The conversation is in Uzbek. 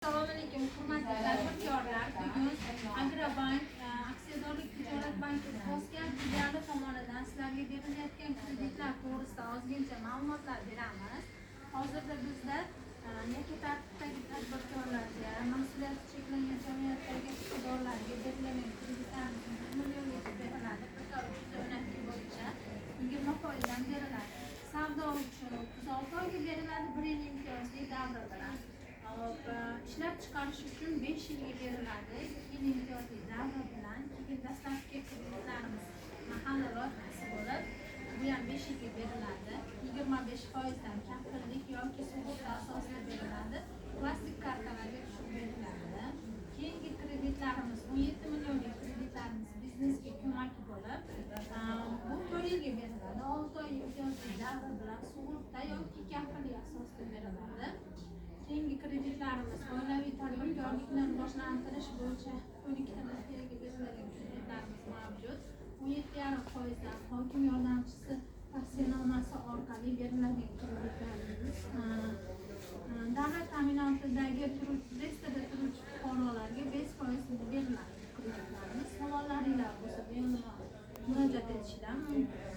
Assalomu alaykum, hurmatli tadbirkorlar. Bugun Agrobank aksiyadorlik tijorat banki Toshkent filiali tomonidan sizlarga berilayotgan kreditlar to'g'risida ozgincha ma'lumotlar beramiz. Hozirda bizda yakka tartibdagi tadbirkorlarga, mas'uliyati cheklangan jamiyatdagi iqtidorlarga berilgan kreditlarimiz 1 milliongacha beriladi. Bir qator o'rnatki bo'yicha 20% beriladi. Savdo uchun 36 oyga beriladi, 1 yil imtiyozli davr bilan. İşlab chiqarish uchun 5 yilga beriladi, 2 yil imtiyozli davr bilan. Keyin dastlabki kreditlarimiz mahalla loyihasi bo'lib, bu ham 5 yilga beriladi. 25% dan kafillik yoki sug'urta asosida beriladi. Plastik kartalarga tushib beriladi. Keyingi kreditlarimiz 17 millionlik kreditlarimiz biznesga ko'mak bo'lib, bu 4 yilga beriladi. 6 oy imtiyozli davr bilan sug'urta yoki kafillik asosida beriladi. Keyingi kreditlarimiz oilaviy tadbirkorlikni rivojlantirish bo'yicha 12 ta nasiyaga beriladigan kreditlarimiz mavjud. 17,5% dan hokim yordamchisi tavsiyanomasi orqali beriladigan kreditlarimiz. Davlat ta'minotidagi reyestrda turuvchi fuqarolarga 5% beriladi kreditlarimiz. Savollaringiz bo'lsa bemalol murojaat etishdan mumkin.